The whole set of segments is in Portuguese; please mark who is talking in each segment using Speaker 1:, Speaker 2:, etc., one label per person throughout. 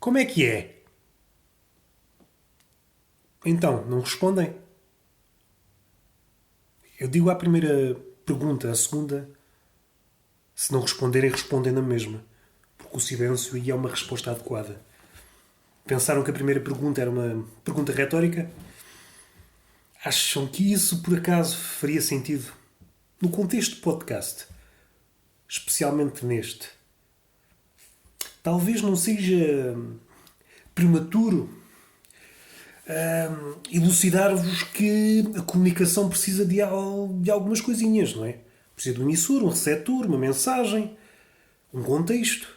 Speaker 1: Como é que é? Então, não respondem? Eu digo à primeira pergunta, à segunda, se não responderem, respondem na mesma. Porque o silêncio aí é uma resposta adequada. Pensaram que a primeira pergunta era uma pergunta retórica? Acham que isso, por acaso, faria sentido? No contexto do podcast, especialmente neste. Talvez não seja prematuro elucidar-vos que a comunicação precisa de algumas coisinhas, não é? Precisa de um emissor, um receptor, uma mensagem, um contexto.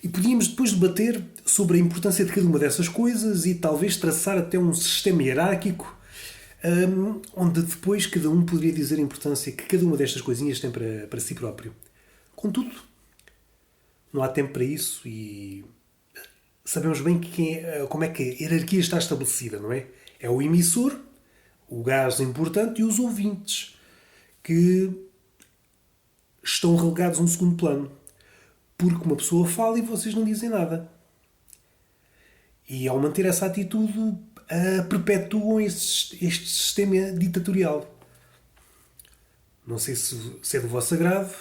Speaker 1: E podíamos depois debater sobre a importância de cada uma dessas coisas e talvez traçar até um sistema hierárquico onde depois cada um poderia dizer a importância que cada uma destas coisinhas tem para si próprio. Contudo, não há tempo para isso e sabemos bem como é que a hierarquia está estabelecida, não é? É o emissor, o gás importante e os ouvintes, que estão relegados a um segundo plano. Porque uma pessoa fala e vocês não dizem nada. E ao manter essa atitude, perpetuam este sistema ditatorial. Não sei se é do vosso agrado,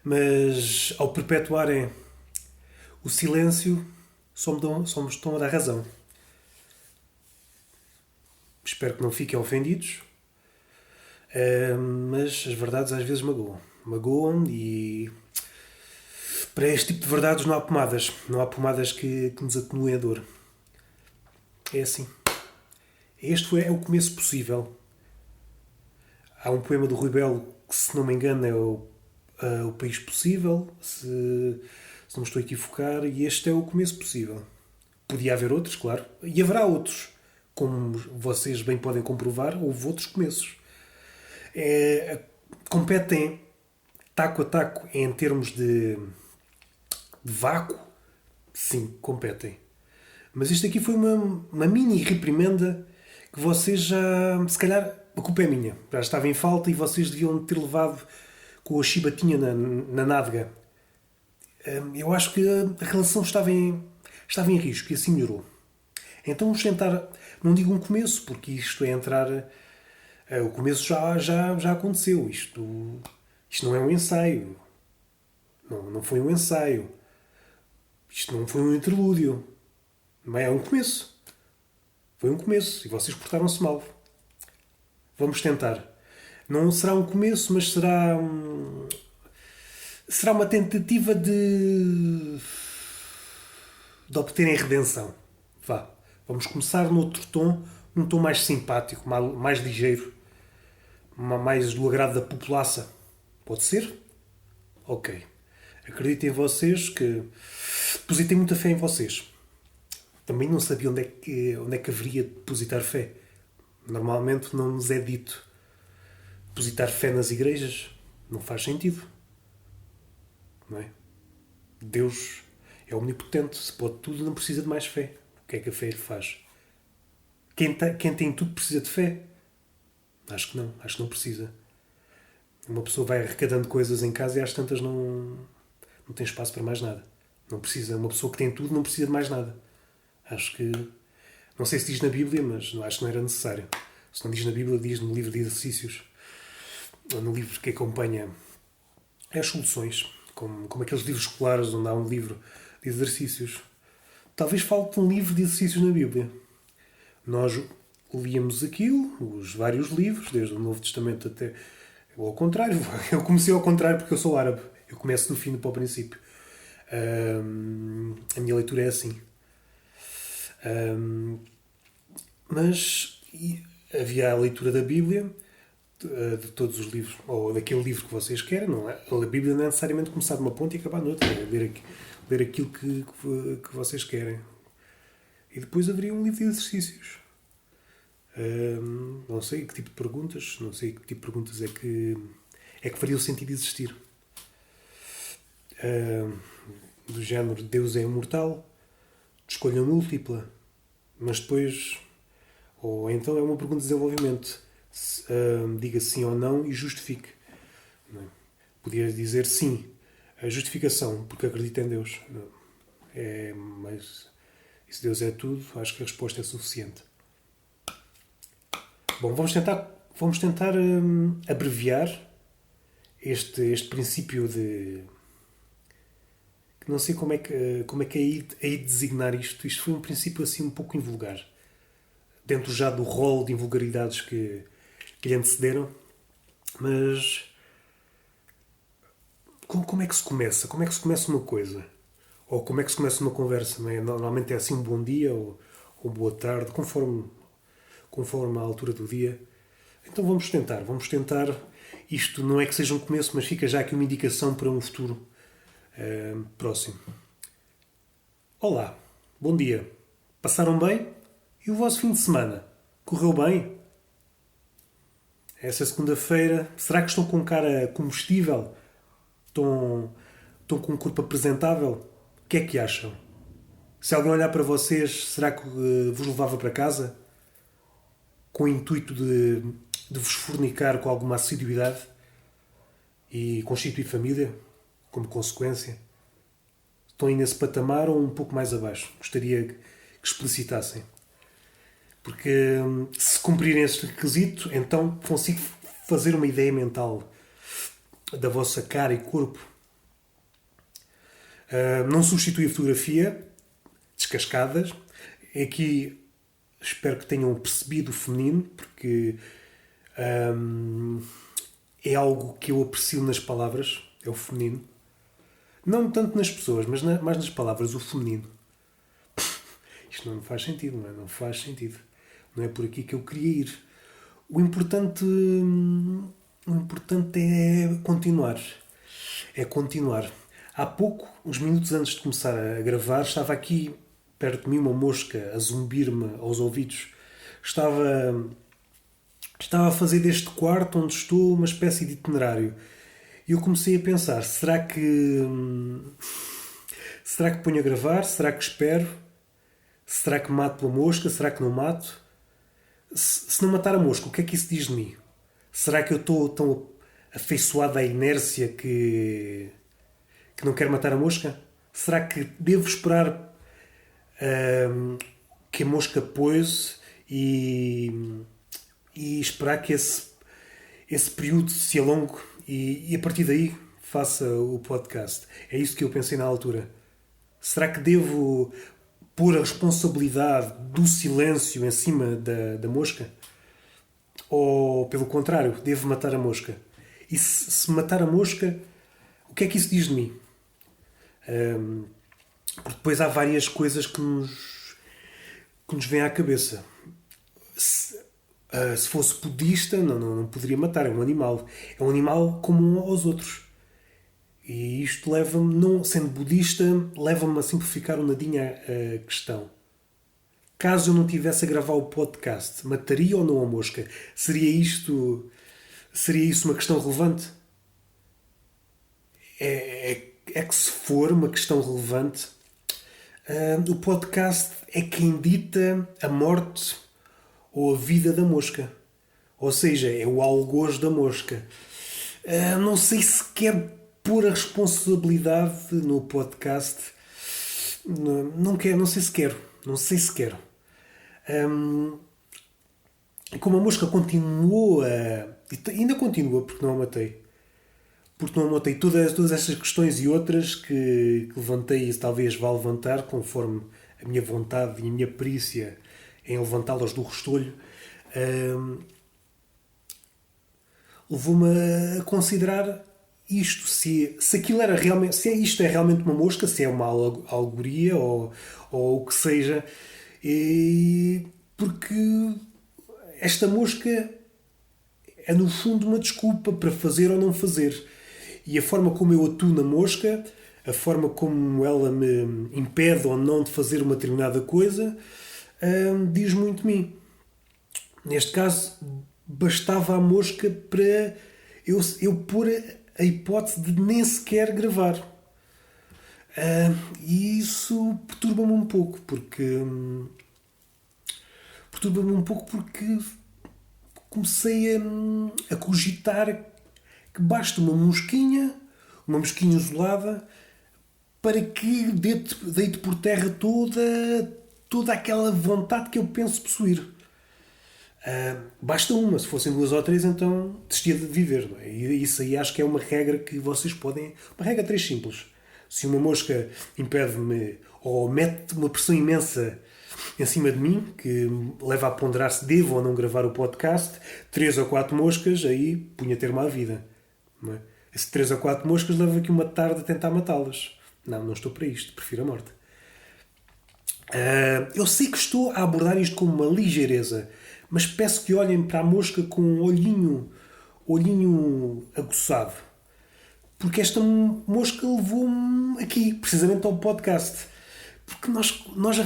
Speaker 1: mas ao perpetuarem o silêncio, só me estão a dar razão. Espero que não fiquem ofendidos, mas as verdades às vezes magoam. Magoam e para este tipo de verdades não há pomadas. Não há pomadas que nos atenuem a dor. É assim. É o começo possível. Há um poema do Rui Belo que, se não me engano, é o País Possível, se não me estou a equivocar, e este é o começo possível. Podia haver outros, claro. E haverá outros. Como vocês bem podem comprovar, houve outros começos. Competem taco a taco em termos de vácuo. Sim, competem. Mas isto aqui foi uma mini reprimenda que vocês já... Se calhar a culpa é minha. Já estava em falta e vocês deviam ter levado com a chibatinha na nádega. Eu acho que a relação estava em risco e assim melhorou. Então vamos tentar... Não digo um começo, porque isto é entrar... O começo já aconteceu. Isto não é um ensaio. Não foi um ensaio. Isto não foi um interlúdio. Mas é um começo. Foi um começo. E vocês portaram-se mal. Vamos tentar. Não será um começo, mas será uma tentativa de obterem redenção. Vá. Vamos começar noutro tom, num tom mais simpático, mais ligeiro, mais do agrado da população. Pode ser? Ok. Acredito em vocês, que depositei muita fé em vocês. Também não sabia onde é que haveria de depositar fé. Normalmente não nos é dito. Depositar fé nas igrejas não faz sentido. Não é? Deus é omnipotente, se pode tudo, não precisa de mais fé. O que é que a fé lhe faz? Quem tem tudo precisa de fé? Acho que não precisa. Uma pessoa vai arrecadando coisas em casa e às tantas não tem espaço para mais nada. Não precisa. Uma pessoa que tem tudo não precisa de mais nada. Acho que... Não sei se diz na Bíblia, mas acho que não era necessário. Se não diz na Bíblia, diz no livro de exercícios. Ou no livro que acompanha as soluções. Como aqueles livros escolares onde há um livro de exercícios. Talvez falte um livro de exercícios na Bíblia. Nós líamos aquilo, os vários livros, desde o Novo Testamento até... Ou ao contrário. Eu comecei ao contrário porque eu sou árabe. Eu começo do fim para o princípio. A minha leitura é assim. Mas havia a leitura da Bíblia, de todos os livros, ou daquele livro que vocês querem, não é? A Bíblia não é necessariamente começar de uma ponta e acabar noutra, é ler aquilo que vocês querem. E depois haveria um livro de exercícios. Não sei que tipo de perguntas, é que faria o sentido de existir. Do género, Deus é imortal, de escolha múltipla, mas depois... Ou então é uma pergunta de desenvolvimento. Diga sim ou não e justifique. Não é? Podia dizer sim. A justificação, porque acredita em Deus. Não. É mais... E se Deus é tudo, acho que a resposta é suficiente. Bom, vamos tentar abreviar este princípio de... Não sei como é que hei de designar isto. Isto foi um princípio assim um pouco invulgar. Dentro já do rol de invulgaridades que lhe antecederam. Mas... Como é que se começa? Como é que se começa uma coisa? Ou como é que se começa uma conversa? Não é? Normalmente é assim um bom dia ou boa tarde, conforme a altura do dia. Então vamos tentar. Isto não é que seja um começo, mas fica já aqui uma indicação para um futuro próximo. Olá, bom dia. Passaram bem? E o vosso fim de semana? Correu bem? Essa segunda-feira, será que estão com cara comestível? Estão com um corpo apresentável? O que é que acham? Se alguém olhar para vocês, será que vos levava para casa? Com o intuito de vos fornicar com alguma assiduidade? E constituir família? Como consequência? Estão aí nesse patamar ou um pouco mais abaixo? Gostaria que explicitassem. Porque se cumprirem este requisito, então consigo fazer uma ideia mental da vossa cara e corpo. Não substitui a fotografia descascadas. Aqui espero que tenham percebido o feminino, porque é algo que eu aprecio nas palavras, é o feminino. Não tanto nas pessoas, mas mais nas palavras, o feminino. Isto não faz sentido, não é? Não faz sentido. Não é por aqui que eu queria ir. O importante é continuar. É continuar. Há pouco, uns minutos antes de começar a gravar, estava aqui perto de mim uma mosca a zumbir-me aos ouvidos. Estava a fazer deste quarto onde estou uma espécie de itinerário. E eu comecei a pensar, será que ponho a gravar? Será que espero? Será que mato a mosca? Será que não mato? Se não matar a mosca, o que é que isso diz de mim? Será que eu estou tão afeiçoado à inércia que não quero matar a mosca? Será que devo esperar que a mosca pouse e esperar que esse período se alongue e a partir daí faça o podcast? É isso que eu pensei na altura. Será que devo pôr a responsabilidade do silêncio em cima da mosca? Ou, pelo contrário, devo matar a mosca? E se matar a mosca, o que é que isso diz de mim? Porque depois há várias coisas que nos vêm à cabeça. Se fosse budista, não poderia matar. É um animal. É um animal comum aos outros. E isto leva-me, não sendo budista, leva-me a simplificar um nadinho a questão. Caso eu não tivesse a gravar o podcast, mataria ou não a mosca? Seria isso uma questão relevante? É que se for uma questão relevante, o podcast é quem dita a morte ou a vida da mosca. Ou seja, é o algoz da mosca. Não sei se quero pôr a responsabilidade no podcast. Não quero, não sei se quero. Não sei se quero. Como a mosca continuou ainda continua, porque não a matei. Porque não a matei. Todas estas questões e outras que levantei e talvez vá levantar, conforme a minha vontade e a minha perícia em levantá-las do restolho, levou-me a considerar isto, se aquilo era realmente, se isto é realmente uma mosca, se é uma alegoria ou o que seja, porque esta mosca é no fundo uma desculpa para fazer ou não fazer. E a forma como eu atuo na mosca, a forma como ela me impede ou não de fazer uma determinada coisa, diz muito de mim. Neste caso, bastava a mosca para eu pôr a hipótese de nem sequer gravar. E isso perturba-me um pouco, porque comecei a cogitar que basta uma mosquinha isolada, para que deite por terra toda aquela vontade que eu penso possuir. Basta uma, se fossem 2 ou 3, então desistia de viver. Não é? E isso aí acho que é uma regra que vocês podem. Uma regra 3 simples. Se uma mosca impede-me ou mete uma pressão imensa em cima de mim, que me leva a ponderar se devo ou não gravar o podcast, 3 ou 4 moscas, aí punha termo à vida. Não é? Esse 3 ou 4 moscas leva aqui uma tarde a tentar matá-las. Não, não estou para isto, prefiro a morte. Eu sei que estou a abordar isto com uma ligeireza, mas peço que olhem para a mosca com um olhinho aguçado. Porque esta mosca levou-me aqui, precisamente ao podcast. Porque nós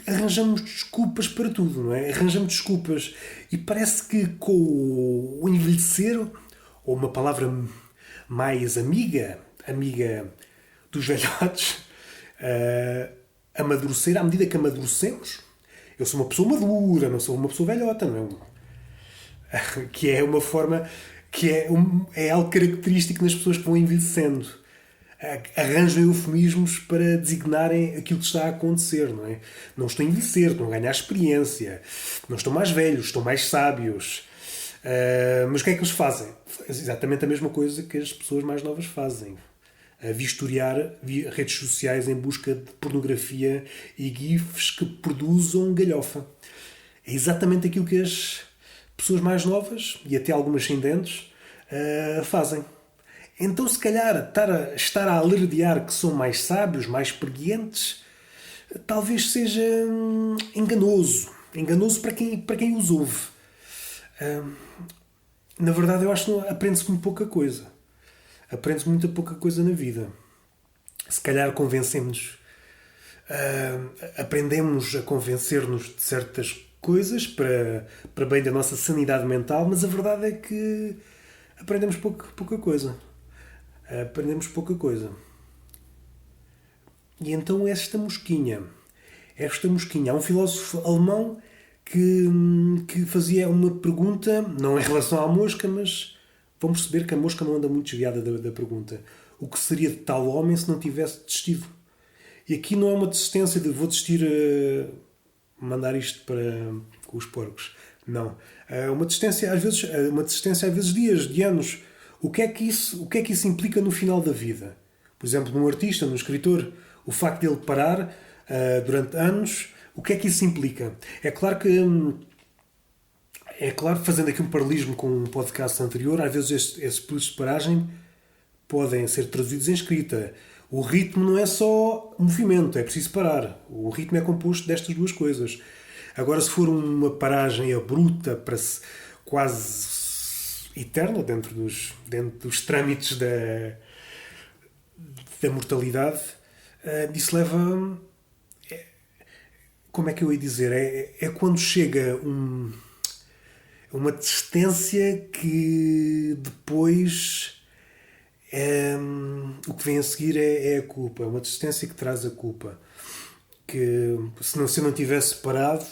Speaker 1: arranjamos desculpas para tudo, não é? Arranjamos desculpas. E parece que com o envelhecer, ou uma palavra mais amiga dos velhotes, amadurecer, à medida que amadurecemos. Eu sou uma pessoa madura, não sou uma pessoa velhota, não é? Que é uma forma, é algo característico nas pessoas que vão envelhecendo. Arranjam eufemismos para designarem aquilo que está a acontecer, não é? Não estou a envelhecer, estou a ganhar experiência. Não estou mais velhos, estou mais sábios. Mas o que é que eles fazem? Exatamente a mesma coisa que as pessoas mais novas fazem. A vistoriar redes sociais em busca de pornografia e gifs que produzam galhofa. É exatamente aquilo que as pessoas mais novas, e até algumas sem dentes, fazem. Então, se calhar, estar a alardear que são mais sábios, mais experientes, talvez seja enganoso. Enganoso para quem os ouve. Na verdade, eu acho que aprende-se muito pouca coisa. Aprende-se muita pouca coisa na vida. Se calhar convencemos-nos, aprendemos a convencer-nos de certas coisas para bem da nossa sanidade mental, mas a verdade é que aprendemos pouca coisa. Aprendemos pouca coisa. E então esta mosquinha. Há um filósofo alemão que fazia uma pergunta, não em relação à mosca, mas vão perceber que a mosca não anda muito desviada da pergunta. O que seria de tal homem se não tivesse desistido? E aqui não é uma desistência de vou desistir a mandar isto para os porcos. Não. É uma desistência às vezes dias, de anos. O que é que isso implica no final da vida? Por exemplo, num artista, num escritor, o facto de ele parar durante anos, o que é que isso implica? É claro, fazendo aqui um paralelismo com um podcast anterior, às vezes esses períodos de paragem podem ser traduzidos em escrita. O ritmo não é só movimento, é preciso parar. O ritmo é composto destas duas coisas. Agora, se for uma paragem abrupta, para quase eterna, dentro dos trâmites da mortalidade, isso leva... Como é que eu ia dizer? É quando chega uma desistência que depois... o que vem a seguir é a culpa. É uma desistência que traz a culpa. Que se não tivesse parado,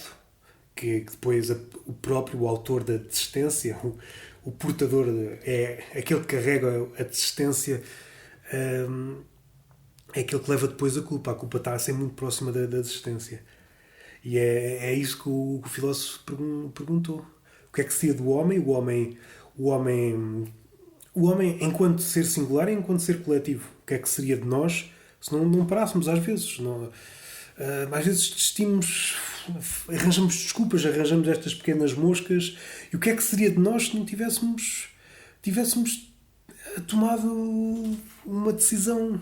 Speaker 1: que depois o autor da desistência, o portador, é aquele que carrega a desistência, é aquele que leva depois a culpa. A culpa está a ser muito próxima da desistência. E é isso que o filósofo perguntou. O que é que seria do homem? O homem enquanto ser singular e enquanto ser coletivo. O que é que seria de nós se não parássemos às vezes? Às vezes desistimos, arranjamos desculpas, arranjamos estas pequenas moscas. E o que é que seria de nós se não tivéssemos tomado uma decisão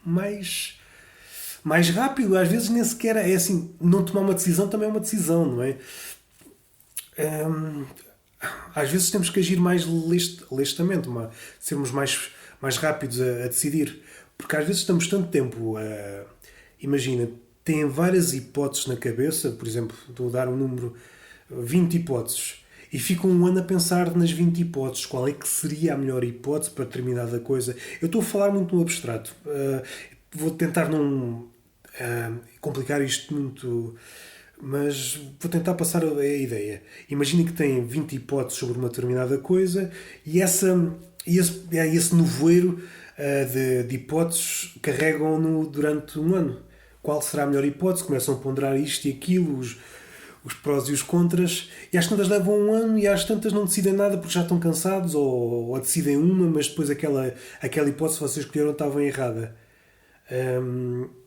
Speaker 1: mais rápido? Às vezes nem sequer é assim. Não tomar uma decisão também é uma decisão, não é? Às vezes temos que agir mais lestamente, sermos mais rápidos a decidir. Porque às vezes estamos tanto tempo a... Imagina, têm várias hipóteses na cabeça, por exemplo, estou a dar um número, 20 hipóteses, e ficam um ano a pensar nas 20 hipóteses, qual é que seria a melhor hipótese para determinada coisa. Eu estou a falar muito no abstrato. Vou tentar não complicar isto muito... Mas vou tentar passar a ideia. Imaginem que têm 20 hipóteses sobre uma determinada coisa e esse nevoeiro de hipóteses carregam-no durante um ano. qual será a melhor hipótese, começam a ponderar isto e aquilo, os prós e os contras, e às tantas levam um ano e às tantas não decidem nada porque já estão cansados, ou decidem uma, mas depois aquela hipótese que vocês escolheram estava errada.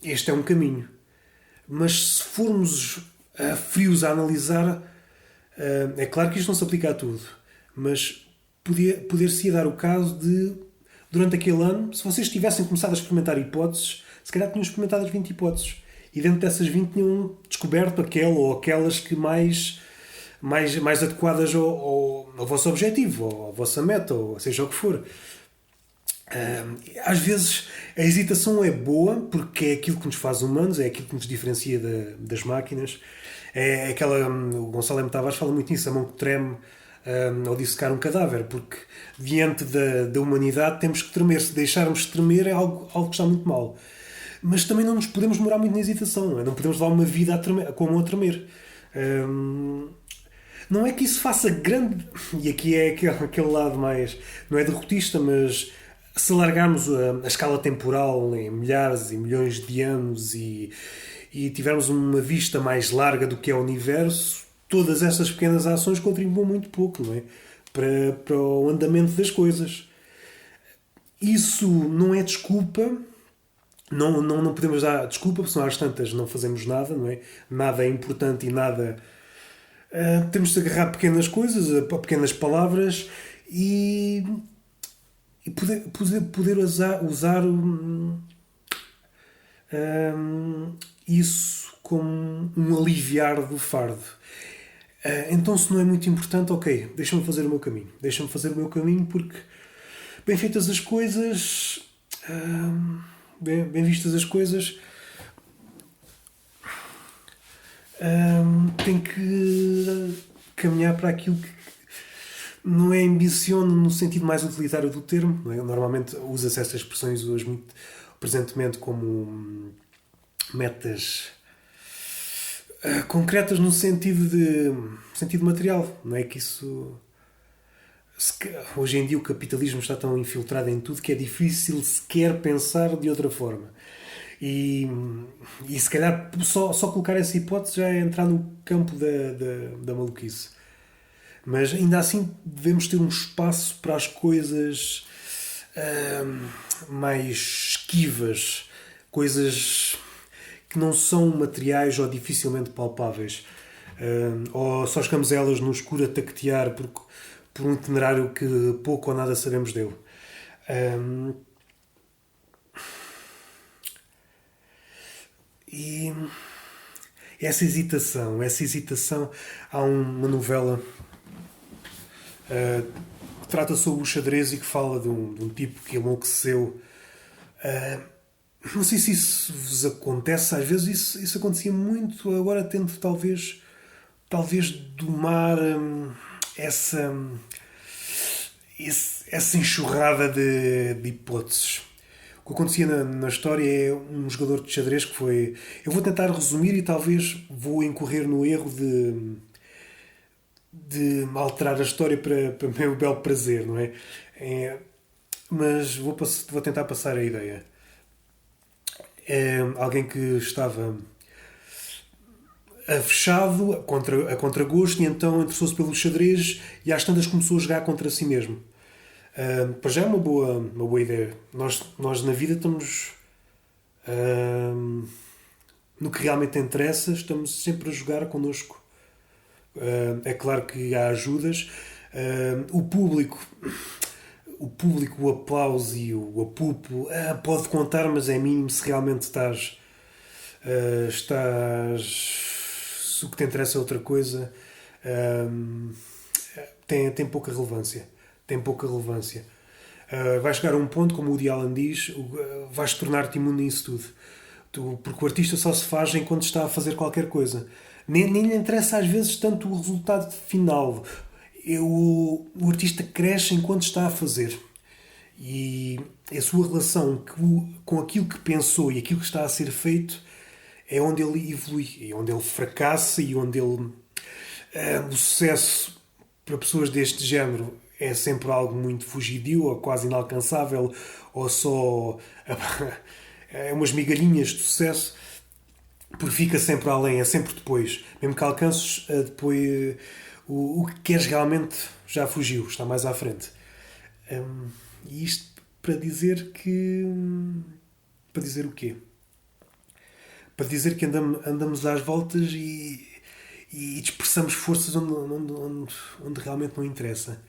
Speaker 1: Este é um caminho. Mas se formos frios a analisar, é claro que isto não se aplica a tudo, mas poder-se dar o caso de, durante aquele ano, se vocês tivessem começado a experimentar hipóteses, se calhar tinham experimentado as 20 hipóteses. E dentro dessas 20 tinham descoberto aquela ou aquelas que mais adequadas ao vosso objetivo, ou à vossa meta, ou seja o que for. Às vezes a hesitação é boa porque é aquilo que nos faz humanos, é aquilo que nos diferencia das máquinas. É aquela. O Gonçalo M. Tavares fala muito nisso, a mão que treme ao dissecar um cadáver, porque diante da humanidade temos que tremer. Se deixarmos de tremer é algo que está muito mal. Mas também não nos podemos demorar muito na hesitação, não é? Não podemos dar uma vida a tremer, com a mão a tremer. Não é que isso faça grande. E aqui é aquele lado mais. Não é derrotista, mas se alargarmos a escala temporal em milhares e milhões de anos e tivermos uma vista mais larga do que é o universo, todas essas pequenas ações contribuem muito pouco, não é? Para o andamento das coisas. Isso não é desculpa. Não podemos dar desculpa, porque senão às tantas não fazemos nada, não é? Nada é importante e nada. Temos de agarrar pequenas coisas, pequenas palavras e poder usar isso como um aliviar do fardo. Então, se não é muito importante, ok, deixa-me fazer o meu caminho. Deixa-me fazer o meu caminho porque, bem feitas as coisas, bem vistas as coisas, tem que caminhar para aquilo que não é ambiciono no sentido mais utilitário do termo, não é? Normalmente usa-se estas expressões hoje muito presentemente como metas concretas no sentido material, não é? Que isso hoje em dia o capitalismo está tão infiltrado em tudo que é difícil sequer pensar de outra forma. E se calhar só colocar essa hipótese já é entrar no campo da maluquice. Mas ainda assim devemos ter um espaço para as coisas mais esquivas, coisas que não são materiais ou dificilmente palpáveis. Ou só chegamos a elas no escuro a taquetear por um itinerário que pouco ou nada sabemos dele. E essa hesitação, há uma novela que trata sobre o xadrez e que fala de um tipo que enlouqueceu. Não sei se isso vos acontece, às vezes isso acontecia muito, agora tento talvez domar essa enxurrada de hipóteses. O que acontecia na história é um jogador de xadrez que foi... Eu vou tentar resumir e talvez vou incorrer no erro de alterar a história para meu belo prazer, não é? Mas vou tentar passar a ideia. É alguém que estava fechado a contragosto e então interessou-se pelo xadrez e às tantas começou a jogar contra si mesmo. Para já é uma boa ideia. Nós na vida estamos no que realmente interessa, estamos sempre a jogar connosco. É claro que há ajudas. O público, o aplauso e o apupo pode contar, mas é mínimo se realmente estás se o que te interessa é outra coisa. Tem pouca relevância. Vai chegar a um ponto, como o Woody Allen diz, vais tornar-te imune a isso tudo. Porque o artista só se faz enquanto está a fazer qualquer coisa. Nem lhe interessa às vezes tanto o resultado final. O artista cresce enquanto está a fazer. E a sua relação com aquilo que pensou e aquilo que está a ser feito é onde ele evolui, é onde ele fracassa e onde ele... o sucesso para pessoas deste género é sempre algo muito fugidio ou quase inalcançável ou só umas migalhinhas de sucesso. porque fica sempre além, é sempre depois. Mesmo que alcances depois o que queres realmente já fugiu, está mais à frente. E isto para dizer que. Para dizer o quê? Para dizer que andamos às voltas e dispersamos forças onde realmente não interessa.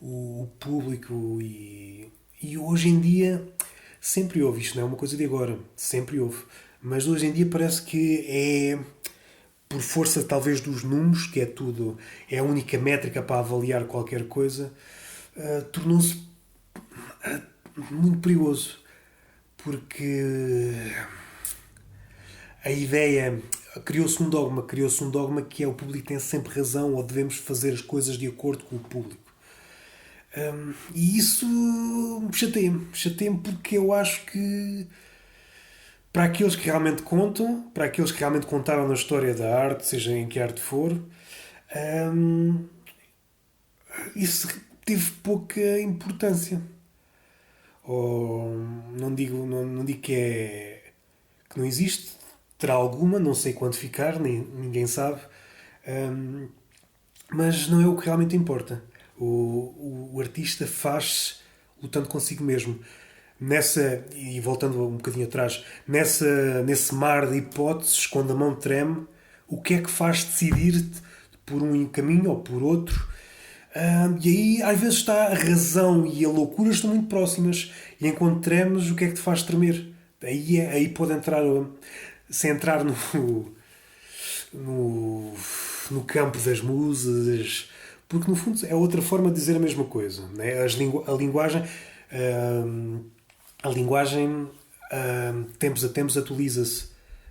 Speaker 1: O público e hoje em dia sempre houve, isto não é uma coisa de agora, sempre houve. Mas hoje em dia parece que é por força talvez dos números, que é tudo, é a única métrica para avaliar qualquer coisa, tornou-se muito perigoso. Porque a ideia criou-se um dogma que é o público tem sempre razão ou devemos fazer as coisas de acordo com o público. E isso chateia-me porque eu acho que para aqueles que realmente contam, para aqueles que realmente contaram na história da arte, seja em que arte for, isso teve pouca importância. Ou não digo que não existe, terá alguma, não sei quantificar, nem, ninguém sabe, mas não é o que realmente importa. O artista faz lutando consigo mesmo. E voltando um bocadinho atrás, nesse mar de hipóteses, quando a mão treme, o que é que faz decidir por um caminho ou por outro? E aí, às vezes, está a razão e a loucura estão muito próximas. E enquanto tremes, o que é que te faz tremer? Aí pode entrar. Se entrar no, no campo das musas. Porque, no fundo, é outra forma de dizer a mesma coisa. Né? A linguagem. A linguagem, tempos a tempos, atualiza-se.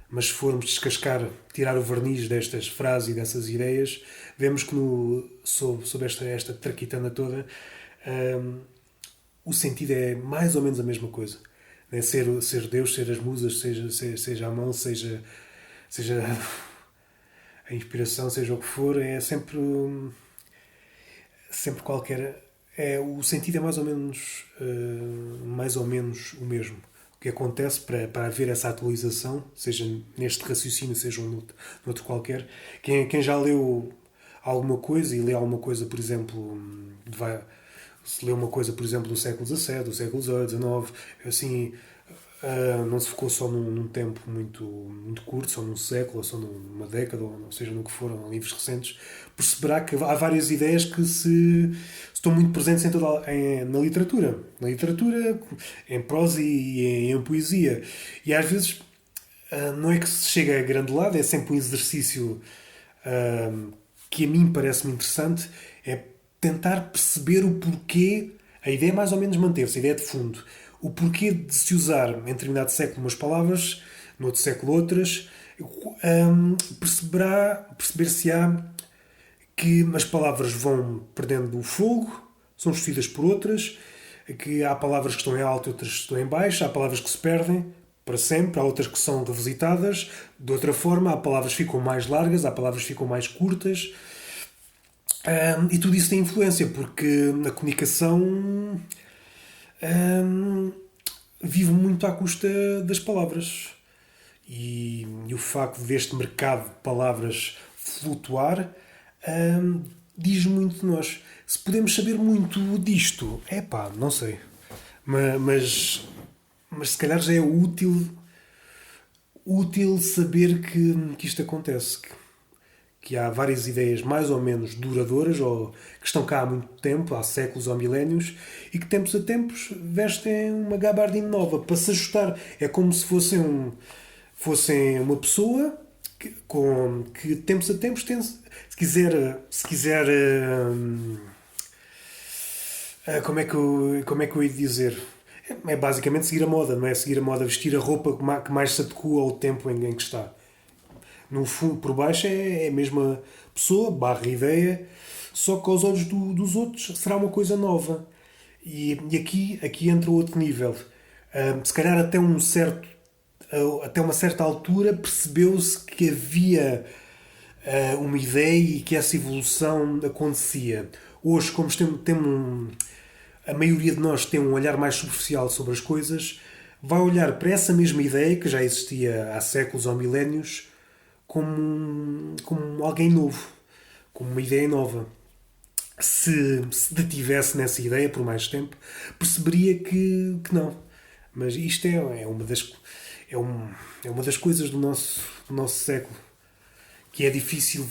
Speaker 1: Mas se formos descascar, tirar o verniz destas frases e dessas ideias, vemos que sob esta traquitana toda, o sentido é mais ou menos a mesma coisa. Né? Ser Deus, ser as musas, seja a mão, seja a inspiração, seja o que for, é sempre qualquer. O sentido é mais ou menos o mesmo. O que acontece para haver essa atualização, seja neste raciocínio, seja noutro qualquer. Quem já leu alguma coisa e lê alguma coisa, por exemplo, se lê uma coisa, por exemplo, do século XVII, do século XVIII, XIX, assim, não se focou só num tempo muito curto, só num século, ou só numa década, ou seja, no que foram livros recentes, perceberá que há várias ideias que estão muito presentes na literatura. Na literatura, em prosa e em poesia. E às vezes não é que se chega a grande lado, é sempre um exercício que a mim parece-me interessante, é tentar perceber o porquê. A ideia mais ou menos manteve-se, a ideia de fundo. O porquê de se usar em determinado século umas palavras, no outro século outras, perceber-se-á que as palavras vão perdendo o fogo, são substituídas por outras, que há palavras que estão em alto e outras que estão em baixo, há palavras que se perdem para sempre, há outras que são revisitadas, de outra forma, há palavras que ficam mais largas, há palavras que ficam mais curtas, e tudo isso tem influência, porque a comunicação vive muito à custa das palavras. E o facto deste mercado de palavras flutuar diz muito de nós. Se podemos saber muito disto, não sei. Mas se calhar já é útil saber que isto acontece. Que há várias ideias mais ou menos duradouras ou que estão cá há muito tempo, há séculos ou milénios, e que tempos a tempos vestem uma gabardina nova para se ajustar. É como se fossem uma pessoa que tempos a tempos tem, se quiser como é que eu ia dizer? É basicamente seguir a moda, não é? Seguir a moda, vestir a roupa que mais se adequa ao tempo em que está. No fundo, por baixo é a mesma pessoa, barra ideia, só que aos olhos dos outros será uma coisa nova. E aqui entra outro nível. Se calhar até uma certa altura percebeu-se que havia uma ideia e que essa evolução acontecia. Hoje, como a maioria de nós tem um olhar mais superficial sobre as coisas, vai olhar para essa mesma ideia, que já existia há séculos ou milénios, como alguém novo, como uma ideia nova. Se detivesse nessa ideia por mais tempo, perceberia que não. Mas isto é, um, é uma das coisas do nosso século, que é difícil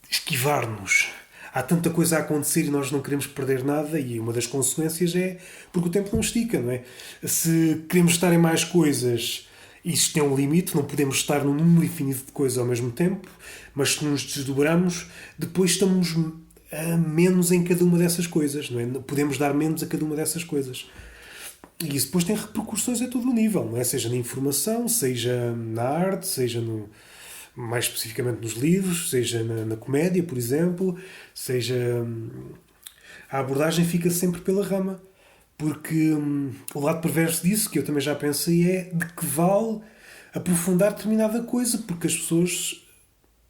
Speaker 1: esquivar-nos. Há tanta coisa a acontecer e nós não queremos perder nada, e uma das consequências é porque o tempo não estica, não é? Se queremos estar em mais coisas, isso tem um limite, não podemos estar num número infinito de coisas ao mesmo tempo, mas se nos desdobramos, depois estamos a menos em cada uma dessas coisas, não é? Podemos dar menos a cada uma dessas coisas. E isso depois tem repercussões a todo o nível, não é? Seja na informação, seja na arte, seja mais especificamente nos livros, seja na comédia, por exemplo, seja. A abordagem fica sempre pela rama. Porque o lado perverso disso, que eu também já pensei, é de que vale aprofundar determinada coisa, porque as pessoas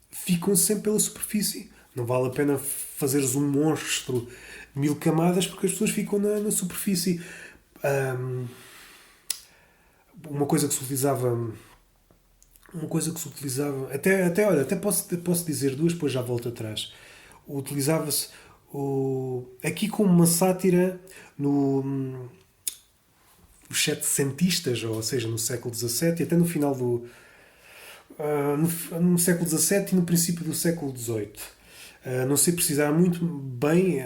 Speaker 1: ficam sempre pela superfície. Não vale a pena fazeres um monstro de 1000 camadas, porque as pessoas ficam na superfície. Hum, uma coisa que se utilizava. Uma coisa que se utilizava. Olha, até posso dizer duas, depois já volto atrás. Utilizava-se aqui como uma sátira no, os setecentistas, ou seja, no século XVII e até no final no século XVII e no princípio do século XVIII. Não sei precisar muito bem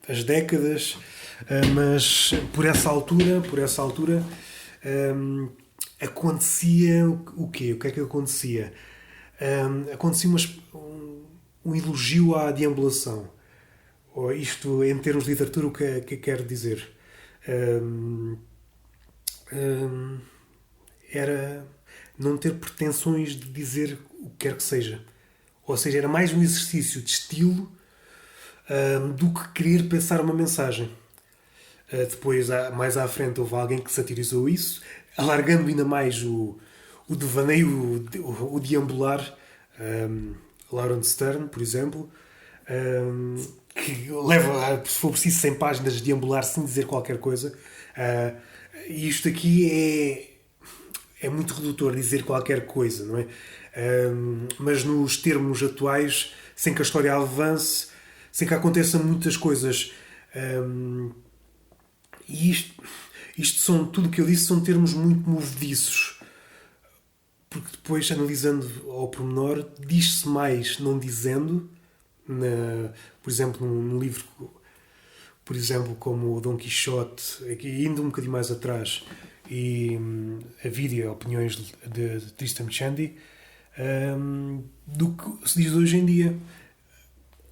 Speaker 1: as décadas, mas por essa altura acontecia o quê? O que é que acontecia? Acontecia um elogio à deambulação. Ou isto, em termos de literatura, o que quer dizer? Era não ter pretensões de dizer o que quer que seja. Ou seja, era mais um exercício de estilo do que querer pensar uma mensagem. Depois, mais à frente, houve alguém que satirizou isso, alargando ainda mais o devaneio, o deambular. Lawrence Stern, por exemplo, que leva, se for preciso, 100 páginas de deambular sem dizer qualquer coisa. E isto aqui é muito redutor dizer qualquer coisa, não é? Mas nos termos atuais, sem que a história avance, sem que aconteçam muitas coisas. E isto são, tudo o que eu disse são termos muito movediços. Porque depois, analisando ao pormenor, diz-se mais não dizendo. Por exemplo, num livro, por exemplo, como o Dom Quixote, aqui indo um bocadinho mais atrás, e a vídeo, opiniões de Tristram Shandy, do que se diz hoje em dia.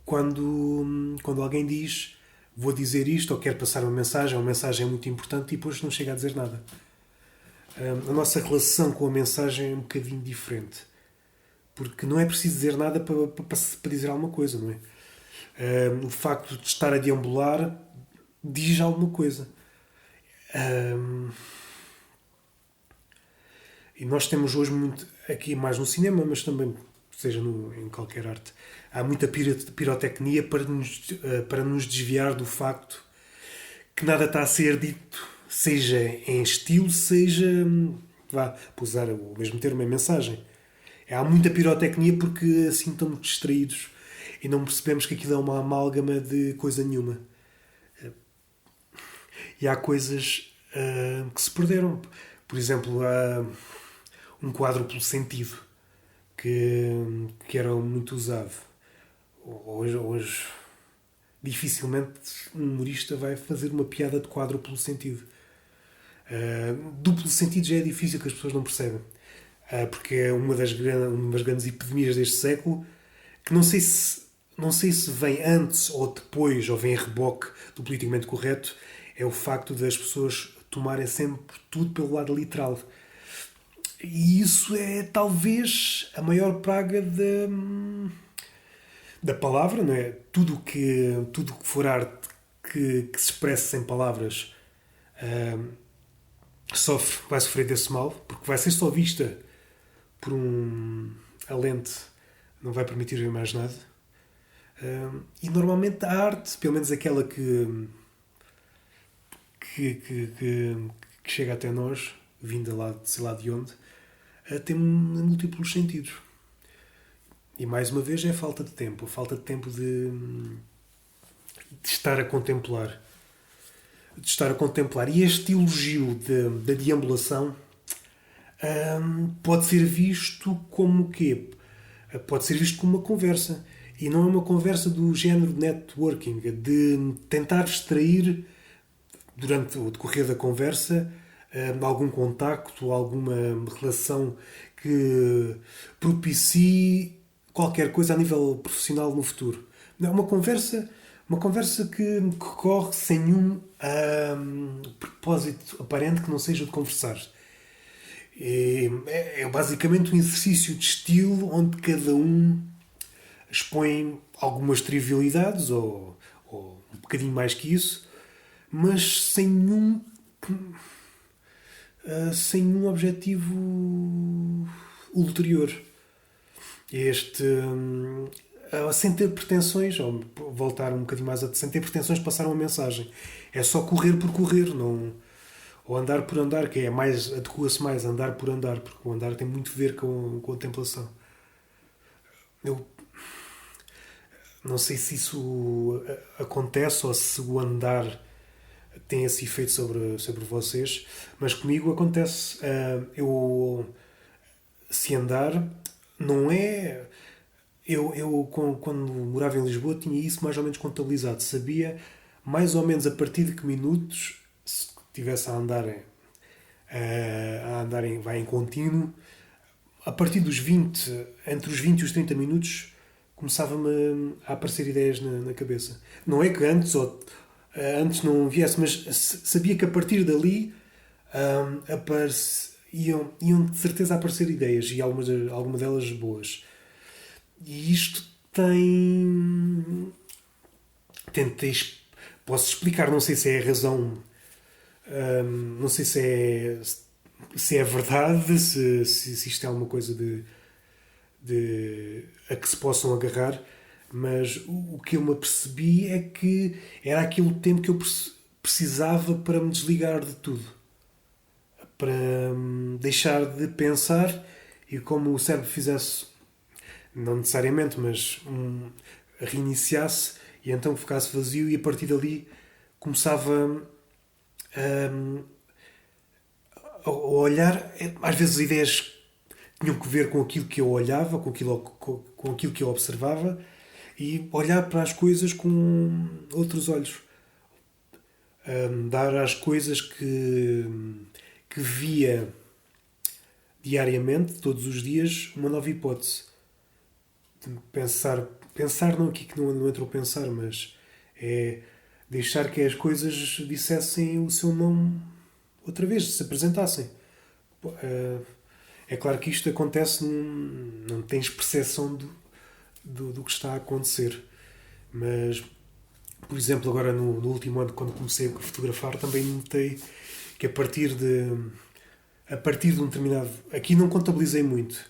Speaker 1: Quando alguém diz vou dizer isto ou quer passar uma mensagem é muito importante e depois não chega a dizer nada. A nossa relação com a mensagem é um bocadinho diferente. Porque não é preciso dizer nada para dizer alguma coisa, não é? O facto de estar a deambular diz alguma coisa. E nós temos hoje muito, aqui mais no cinema, mas também, seja em qualquer arte, há muita pirotecnia para nos desviar do facto que nada está a ser dito, seja em estilo, seja, para usar o mesmo termo, em mensagem. Há muita pirotecnia porque assim estamos distraídos e não percebemos que aquilo é uma amálgama de coisa nenhuma. E há coisas que se perderam. Por exemplo, há um quádruplo sentido que era muito usado. Hoje dificilmente um humorista vai fazer uma piada de quádruplo sentido. Duplo sentido já é difícil, que as pessoas não percebem. Porque é uma das grandes epidemias deste século, que não sei se vem antes ou depois, ou vem a reboque do politicamente correto, é o facto das pessoas tomarem sempre tudo pelo lado literal. E isso é talvez a maior praga da palavra, não é? Tudo que for arte que se expresse sem palavras vai sofrer desse mal, porque vai ser só vista por a lente, não vai permitir ver mais nada. E normalmente a arte, pelo menos aquela que que chega até nós, vinda lá de sei lá de onde, tem múltiplos sentidos. E mais uma vez é a falta de tempo de estar a contemplar. De estar a contemplar. E este elogio da deambulação pode ser visto como o quê? Pode ser visto como uma conversa. E não é uma conversa do género de networking, de tentar extrair, durante o decorrer da conversa, algum contacto, alguma relação que propicie qualquer coisa a nível profissional no futuro. Não, uma conversa que corre sem nenhum propósito aparente que não seja de conversar. É basicamente um exercício de estilo onde cada um expõe algumas trivialidades ou um bocadinho mais que isso, mas sem nenhum objetivo ulterior. Sem ter pretensões, ou voltar um bocadinho mais sem ter pretensões de passar uma mensagem. É só correr por correr, não, ou andar por andar, que é mais, adequa-se mais a andar por andar, porque o andar tem muito a ver com a contemplação. Eu não sei se isso acontece ou se o andar tem esse efeito sobre vocês, mas comigo acontece. Se andar, não é. Quando morava em Lisboa, tinha isso mais ou menos contabilizado. Sabia mais ou menos a partir de que minutos, se estivesse vai em contínuo, a partir dos 20, entre os 20 e os 30 minutos, começava-me a aparecer ideias na cabeça. Não é que antes não viesse, mas sabia que a partir dali iam de certeza a aparecer ideias, e algumas delas boas. E isto tentei, posso explicar, não sei se é a razão, não sei se é verdade, se isto é alguma coisa a que se possam agarrar, mas o que eu me apercebi é que era aquele tempo que eu precisava para me desligar de tudo, para deixar de pensar, e como o cérebro fizesse, não necessariamente, mas reiniciasse, e então ficasse vazio, e a partir dali começava a olhar. Às vezes as ideias tinham que ver com aquilo que eu olhava, com aquilo que eu observava, e olhar para as coisas com outros olhos. Dar às coisas que via diariamente, todos os dias, uma nova hipótese. Pensar não aqui que não entrou pensar, mas é deixar que as coisas dissessem o seu nome outra vez, se apresentassem. É claro que isto acontece, não tens percepção do que está a acontecer, mas, por exemplo, agora no último ano, quando comecei a fotografar, também notei que a partir de um determinado... Aqui não contabilizei muito.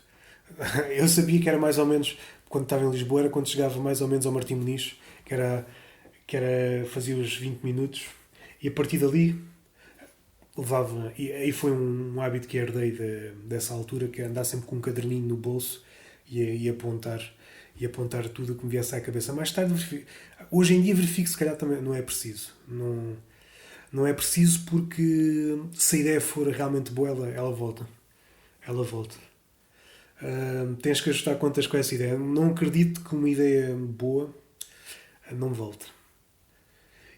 Speaker 1: Eu sabia que era mais ou menos, quando estava em Lisboa, era quando chegava mais ou menos ao Martim Moniz, que era fazia os 20 minutos, e a partir dali levava, e aí foi um hábito que herdei dessa altura, que é andar sempre com um caderninho no bolso e apontar tudo o que me viesse à cabeça. Mais tarde, hoje em dia, verifico que se calhar também não é preciso. Não é preciso, porque se a ideia for realmente boa, ela volta. Ela volta. Tens que ajustar contas com essa ideia. Não acredito que uma ideia boa não volte.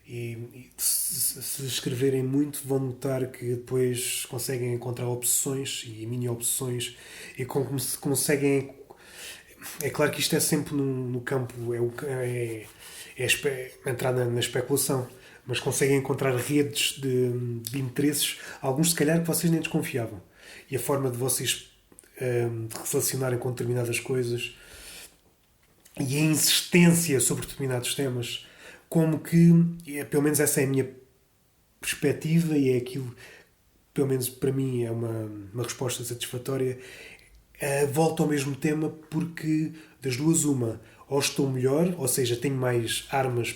Speaker 1: E se escreverem muito, vão notar que depois conseguem encontrar opções e mini-opções, e conseguem... É claro que isto é sempre no campo, é entrar na especulação, mas conseguem encontrar redes de interesses, alguns se calhar que vocês nem desconfiavam. E a forma de vocês de relacionarem com determinadas coisas, e a insistência sobre determinados temas, como que, pelo menos essa é a minha perspectiva, e é aquilo, pelo menos para mim, é uma resposta satisfatória. Volto ao mesmo tema, porque das duas uma, ou estou melhor, ou seja, tenho mais armas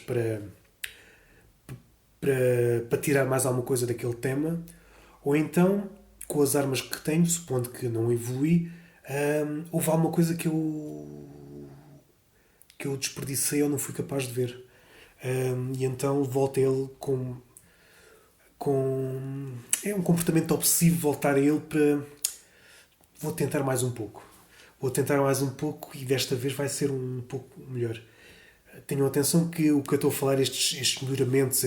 Speaker 1: para tirar mais alguma coisa daquele tema, ou então, com as armas que tenho, supondo que não evolui, houve alguma coisa que eu desperdicei ou não fui capaz de ver. E então volto a ele com. É um comportamento obsessivo voltar a ele para. Vou tentar mais um pouco. Vou tentar mais um pouco e desta vez vai ser um pouco melhor. Tenham atenção que o que eu estou a falar, estes melhoramentos,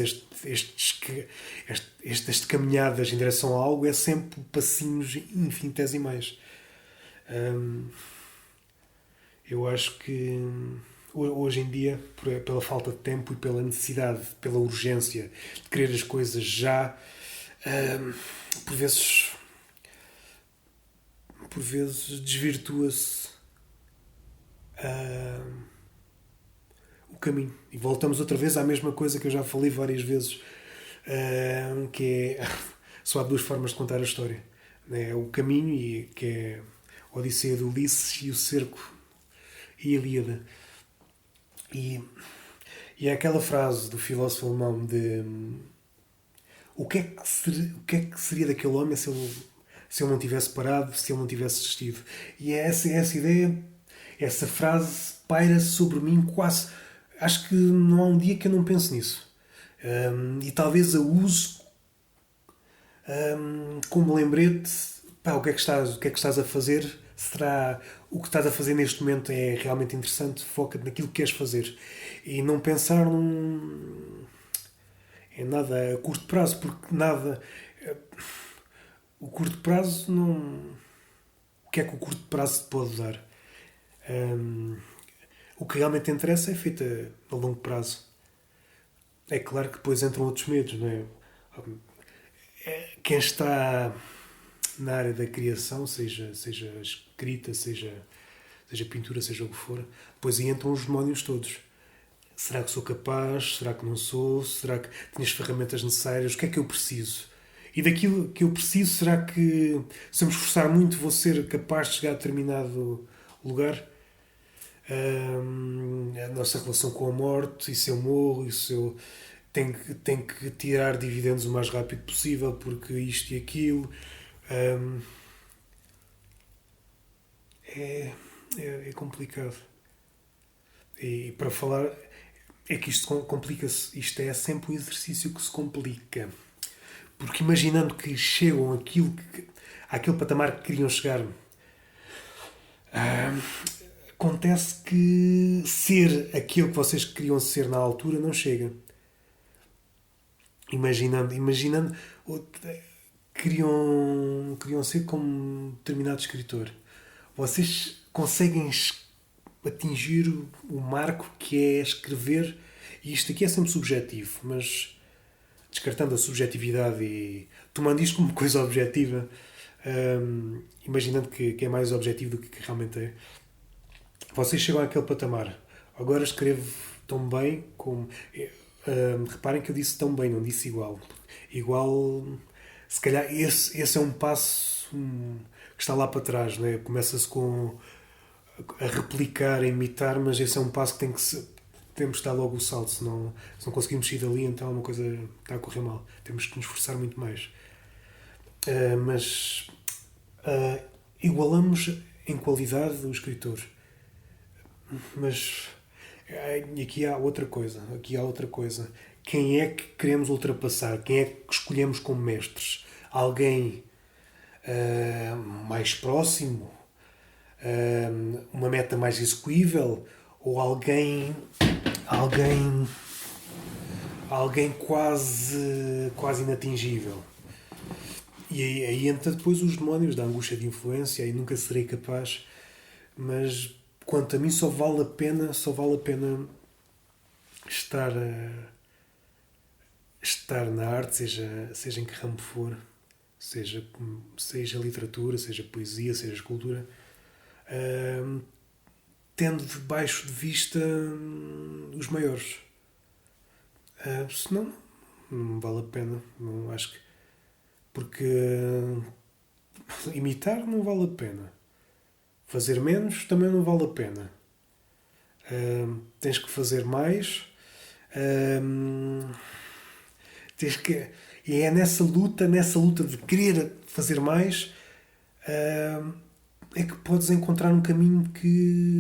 Speaker 1: estas caminhadas em direção a algo, é sempre passinhos infinitesimais. Eu acho que hoje em dia, pela falta de tempo e pela necessidade, pela urgência de querer as coisas já, por vezes, desvirtua-se o caminho. E voltamos outra vez à mesma coisa que eu já falei várias vezes, que é só há duas formas de contar a história. É o caminho, e que é a Odisseia de Ulisses, e o cerco e a Ilíada. E é aquela frase do filósofo alemão de o que é que seria daquele homem se ele não tivesse parado, se ele não tivesse desistido. E é essa ideia, essa frase paira sobre mim quase. Acho que não há um dia que eu não pense nisso. E talvez a use como lembrete. Pá, o que é que estás a fazer? Será o que estás a fazer neste momento é realmente interessante? Foca naquilo que queres fazer e não pensar em nada a curto prazo, porque nada. O curto prazo não. O que é que o curto prazo te pode dar? O que realmente interessa é feito a longo prazo. É claro que depois entram outros medos, não é? Quem está na área da criação, seja escrita, seja pintura, seja o que for, depois aí entram os demónios todos. Será que sou capaz? Será que não sou? Será que tenho as ferramentas necessárias? O que é que eu preciso? E daquilo que eu preciso, será que se eu me esforçar muito vou ser capaz de chegar a determinado lugar? A nossa relação com a morte, e se eu morro, e se eu tenho que tirar dividendos o mais rápido possível porque isto e aquilo. É, é complicado. E para falar, é que isto complica-se. Isto é sempre um exercício que se complica. Porque imaginando que chegam àquele patamar que queriam chegar, acontece que ser aquilo que vocês queriam ser na altura não chega. Imaginando, queriam ser como um determinado escritor. Vocês conseguem atingir o marco que é escrever, e isto aqui é sempre subjetivo, mas descartando a subjetividade e tomando isto como coisa objetiva, imaginando que é mais objetivo do que realmente é, vocês chegam àquele patamar. Agora escrevo tão bem como. Reparem que eu disse tão bem, não disse igual. Igual, se calhar, esse é um passo que está lá para trás, né? Começa-se com a replicar, a imitar, mas esse é um passo que tem que ser. Temos que dar logo o salto, se não conseguimos sair dali, então uma coisa está a correr mal. Temos que nos esforçar muito mais. Mas igualamos em qualidade o escritor. Mas aqui há outra coisa. Aqui há outra coisa. Quem é que queremos ultrapassar? Quem é que escolhemos como mestres? Alguém mais próximo? Uma meta mais execuível? Ou alguém quase inatingível? E aí entra depois os demónios da angústia de influência, e nunca serei capaz. Mas quanto a mim só vale a pena estar estar na arte, seja em que ramo for, seja literatura, seja poesia, seja escultura, tendo debaixo de vista os maiores. Senão não vale a pena. Não acho que. Porque imitar não vale a pena. Fazer menos também não vale a pena. Tens que fazer mais. E é nessa luta de querer fazer mais, é que podes encontrar um caminho que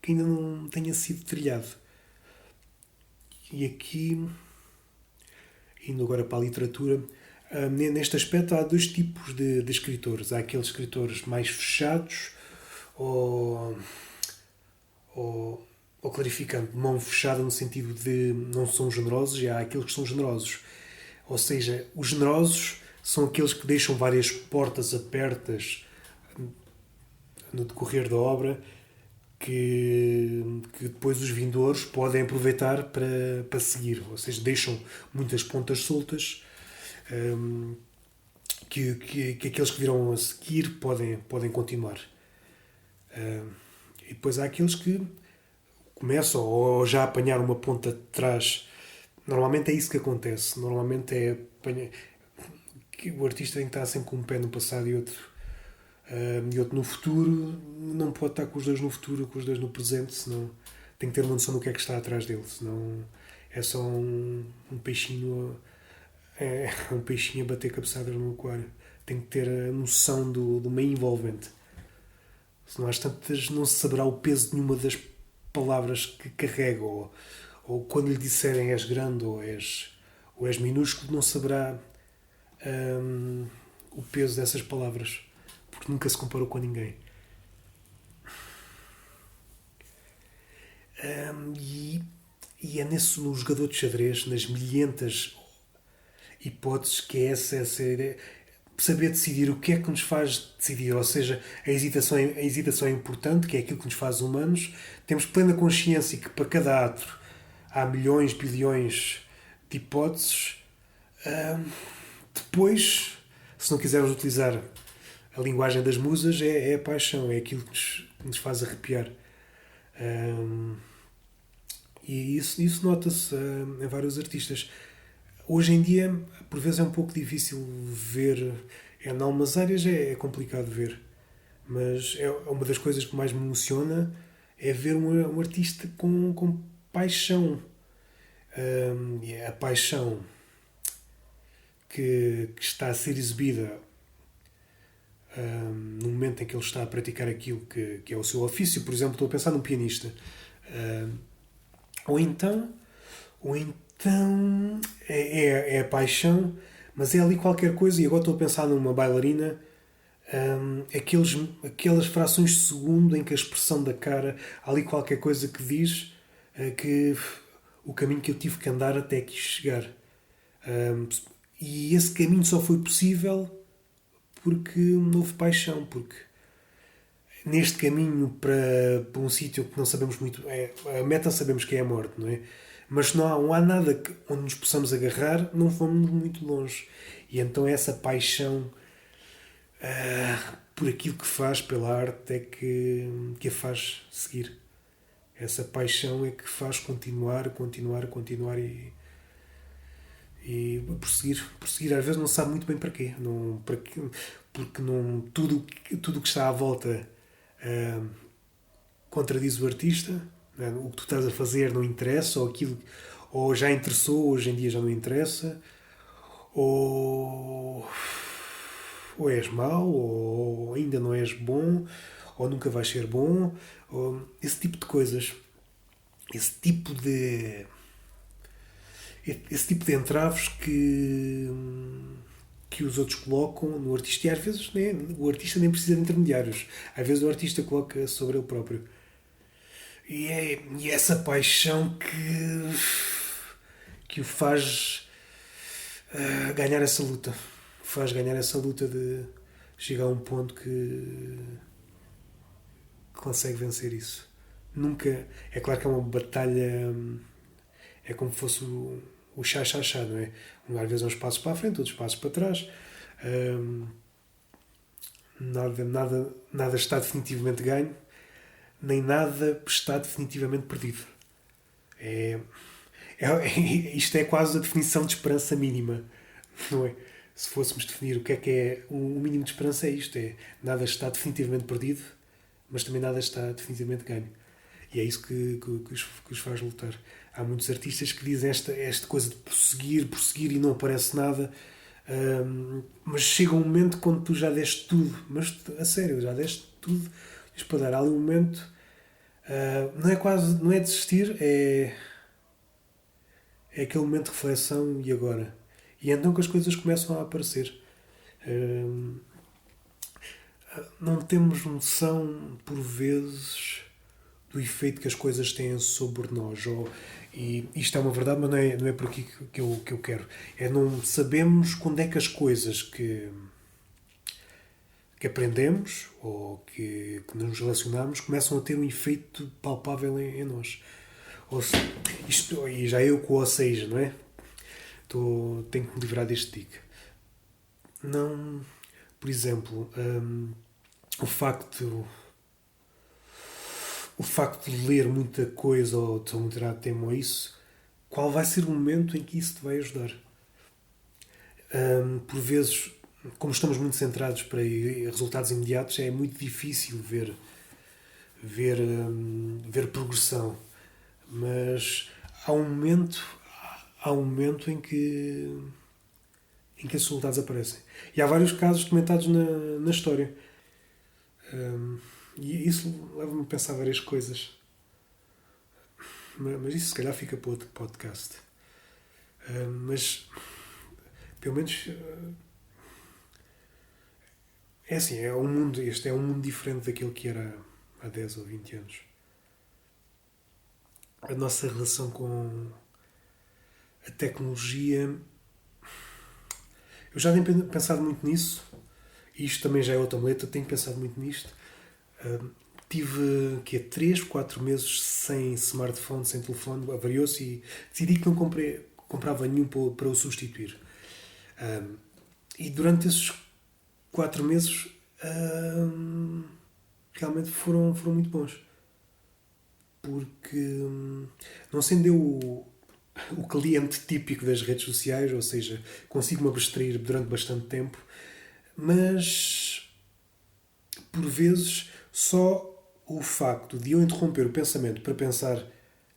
Speaker 1: ainda não tenha sido trilhado. E aqui, indo agora para a literatura, neste aspecto há dois tipos de escritores. Há aqueles escritores mais fechados ou, ou clarificando, mão fechada no sentido de não são generosos, e há aqueles que são generosos. Ou seja, os generosos são aqueles que deixam várias portas abertas no decorrer da obra que depois os vindouros podem aproveitar para seguir. Ou seja, deixam muitas pontas soltas que aqueles que virão a seguir podem continuar. E depois há aqueles que começam ou já apanhar uma ponta de trás. Normalmente é isso que acontece. Normalmente é que o artista tem que estar sempre com um pé no passado e outro no futuro. Não pode estar com os dois no futuro, com os dois no presente, senão tem que ter uma noção do que é que está atrás dele. Senão é só um peixinho um peixinho a bater cabeçadas no aquário. Tem que ter a noção do meio envolvente. Senão às tantas não se saberá o peso de nenhuma das palavras que carrega, ou quando lhe disserem és grande ou és minúsculo, não saberá o peso dessas palavras, porque nunca se comparou com ninguém. E é no jogador de xadrez, nas milhentas hipóteses, que é essa ideia. Saber decidir o que é que nos faz decidir, ou seja, a hesitação é importante, que é aquilo que nos faz humanos. Temos plena consciência que para cada ato há milhões, bilhões de hipóteses. Depois, se não quisermos utilizar a linguagem das musas, é a paixão, é aquilo que nos faz arrepiar. E isso nota-se em vários artistas. Hoje em dia, por vezes é um pouco difícil ver. Em algumas áreas é complicado ver. Mas é uma das coisas que mais me emociona é ver um artista com paixão. E é a paixão que está a ser exibida no momento em que ele está a praticar aquilo que é o seu ofício. Por exemplo, estou a pensar num pianista. Ou então é a paixão, mas é ali qualquer coisa. E agora estou a pensar numa bailarina, aquelas frações de segundo em que a expressão da cara, há ali qualquer coisa que diz que o caminho que eu tive que andar até aqui chegar. E esse caminho só foi possível porque não houve paixão, porque neste caminho para um sítio que não sabemos muito, a meta sabemos que é a morte, não é? Mas não há nada onde nos possamos agarrar, não vamos muito longe. E então essa paixão por aquilo que faz, pela arte, é que a faz seguir. Essa paixão é que faz continuar e prosseguir. Às vezes não sabe muito bem para quê. Porque tudo o que está à volta contradiz o artista. O que tu estás a fazer não interessa, ou já interessou, hoje em dia já não interessa, ou és mau, ou ainda não és bom, ou nunca vais ser bom, ou esse tipo de coisas, esse tipo de entraves que os outros colocam no artista. E às vezes o artista nem precisa de intermediários, às vezes o artista coloca sobre ele próprio. E é essa paixão que o faz ganhar essa luta. Faz ganhar essa luta de chegar a um ponto que consegue vencer isso. Nunca. É claro que é uma batalha. É como se fosse o chá-chá-chá, não é? Às vezes uns passos para a frente, outros passos para trás. Nada está definitivamente ganho, nem nada está definitivamente perdido. Isto é quase a definição de esperança mínima, não é? Se fôssemos definir o que é o mínimo de esperança, é isto: nada está definitivamente perdido, mas também nada está definitivamente ganho. E é isso que os faz lutar. Há muitos artistas que dizem esta coisa de prosseguir e não aparece nada. Mas chega um momento quando tu já deste tudo, mas a sério, já deste tudo, tens para dar. Há ali um momento, não é desistir, é aquele momento de reflexão e agora. E é então que as coisas começam a aparecer. Não temos noção, por vezes, do efeito que as coisas têm sobre nós. E isto é uma verdade, mas não é por aqui que eu quero. É não sabemos quando é que as coisas que aprendemos ou que nos relacionamos começam a ter um efeito palpável em nós. E já eu com o ou seja, não é? Tenho que me livrar deste tique. Não, por exemplo, o facto de ler muita coisa ou de um determinado tema ou isso, qual vai ser o momento em que isso te vai ajudar? Por vezes, como estamos muito centrados para resultados imediatos, é muito difícil ver progressão. Mas há um momento em que esses resultados aparecem. E há vários casos documentados na história. E isso leva-me a pensar várias coisas. Mas isso se calhar fica para outro podcast. Mas, pelo menos, é assim, este é um mundo diferente daquilo que era há 10 ou 20 anos. A nossa relação com a tecnologia... Eu já tenho pensado muito nisso. E isto também já é outra muleta. Tenho pensado muito nisto. Tive 3, 4 meses sem smartphone, sem telefone, avariou-se e decidi que não comprava nenhum para o substituir. E durante esses 4 meses realmente foram muito bons. Porque não sendo eu o cliente típico das redes sociais, ou seja, consigo-me abstrair durante bastante tempo, mas por vezes só o facto de eu interromper o pensamento para pensar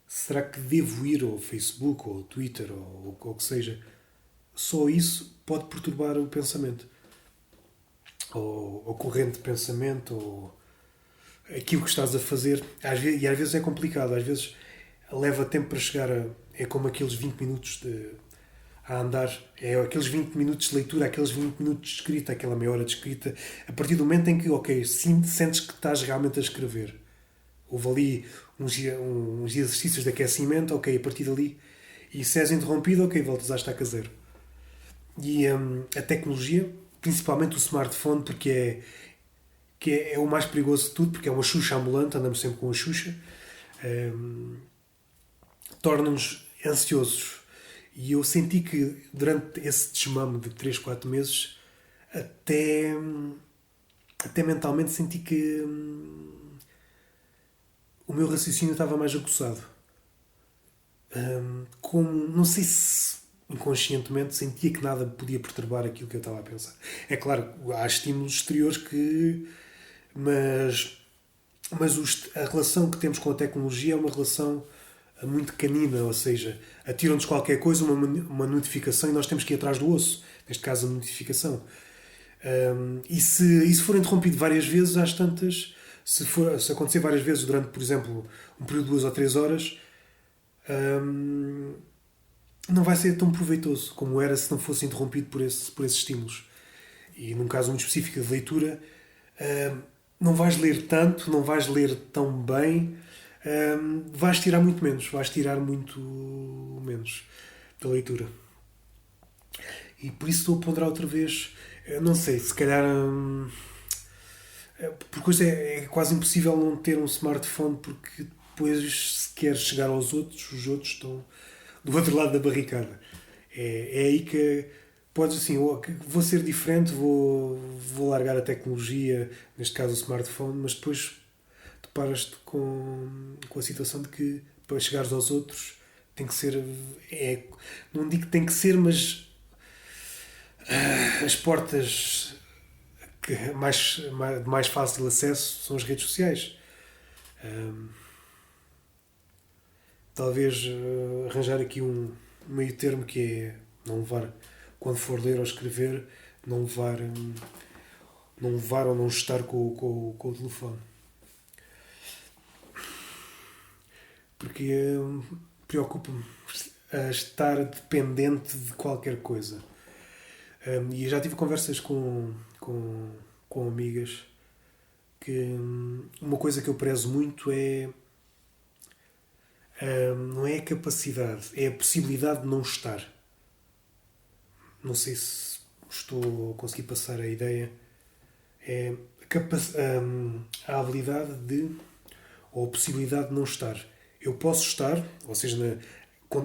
Speaker 1: será que devo ir ao Facebook ou ao Twitter ou o que seja, só isso pode perturbar o pensamento ou a corrente de pensamento ou aquilo que estás a fazer. Às vezes é complicado, às vezes leva tempo para chegar é como aqueles 20 minutos a andar, é aqueles 20 minutos de leitura, aqueles 20 minutos de escrita, aquela meia hora de escrita, a partir do momento em que, ok, sentes que estás realmente a escrever. Houve ali uns exercícios de aquecimento, ok, a partir dali, e se és interrompido, ok, voltas à estaca zero. E a tecnologia, principalmente o smartphone, porque é o mais perigoso de tudo, porque é uma Xuxa ambulante, andamos sempre com a Xuxa, torna-nos ansiosos. E eu senti que durante esse desmame de 3, 4 meses, até mentalmente senti que o meu raciocínio estava mais aguçado. Não sei se inconscientemente sentia que nada podia perturbar aquilo que eu estava a pensar. É claro, há estímulos exteriores mas a relação que temos com a tecnologia é uma relação muito canina, ou seja, atiram-nos qualquer coisa, uma notificação e nós temos que ir atrás do osso, neste caso a notificação. E se for interrompido várias vezes, às tantas, se acontecer várias vezes durante, por exemplo, um período de 2 ou 3 horas, não vai ser tão proveitoso como era se não fosse interrompido por esses estímulos. E num caso muito específico de leitura, não vais ler tanto, não vais ler tão bem, vais tirar muito menos da leitura. E por isso estou a ponderar outra vez, não sei, se calhar porque hoje é quase impossível não ter um smartphone, porque depois se queres chegar aos outros, os outros estão do outro lado da barricada. É aí que podes assim, vou ser diferente, vou largar a tecnologia, neste caso o smartphone, mas depois deparas-te com a situação de que para chegares aos outros tem que ser, não digo que tem que ser, mas as portas de mais fácil acesso são as redes sociais. talvez arranjar aqui um meio termo que é não levar, quando for ler ou escrever, não levar, não levar ou não estar com o telefone. Porque preocupa-me a estar dependente de qualquer coisa. E eu já tive conversas com amigas que uma coisa que eu prezo muito é não é a capacidade, é a possibilidade de não estar. Não sei se estou a conseguir passar a ideia. É a habilidade de, ou a possibilidade de não estar. Eu posso estar, ou seja,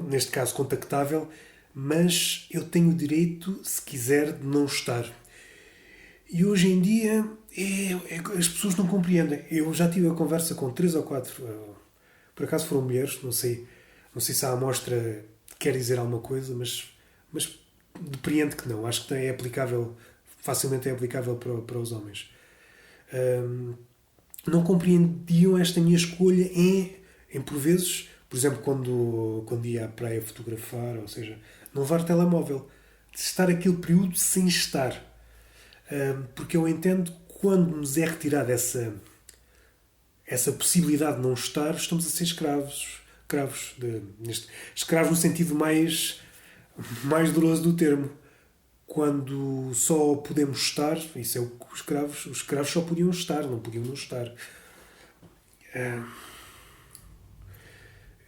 Speaker 1: neste caso contactável, mas eu tenho o direito, se quiser, de não estar. E hoje em dia as pessoas não compreendem. Eu já tive a conversa com três ou quatro, por acaso foram mulheres, não sei se a amostra quer dizer alguma coisa, mas depreende que não. Acho que é aplicável, facilmente é aplicável para os homens. Ahm, não compreendiam esta minha escolha por vezes, por exemplo, quando ia à praia fotografar, ou seja, não levar telemóvel, de estar aquele período sem estar. Porque eu entendo que quando nos é retirada essa possibilidade de não estar, estamos a ser escravos. Escravos no sentido mais doloroso do termo. Quando só podemos estar, isso é o que os escravos só podiam estar, não podiam não estar.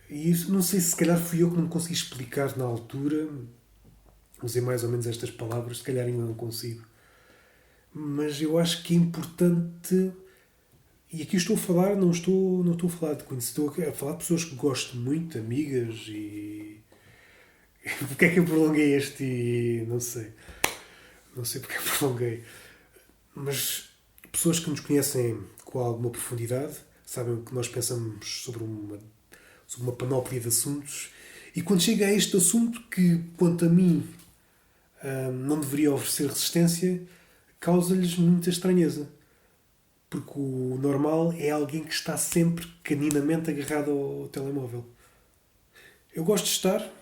Speaker 1: E isso, não sei se calhar fui eu que não consegui explicar na altura, usei mais ou menos estas palavras, se calhar ainda não consigo. Mas eu acho que é importante. E aqui estou a falar, não estou a falar de conhecidos, estou a falar de pessoas que gosto muito, amigas e. Porque é que eu prolonguei este e. Não sei. Não sei porque é que prolonguei. Mas pessoas que nos conhecem com alguma profundidade, sabem o que nós pensamos sobre uma panóplia de assuntos. E quando chega a este assunto, que quanto a mim não deveria oferecer resistência, causa-lhes muita estranheza. Porque o normal é alguém que está sempre caninamente agarrado ao telemóvel. Eu gosto de estar,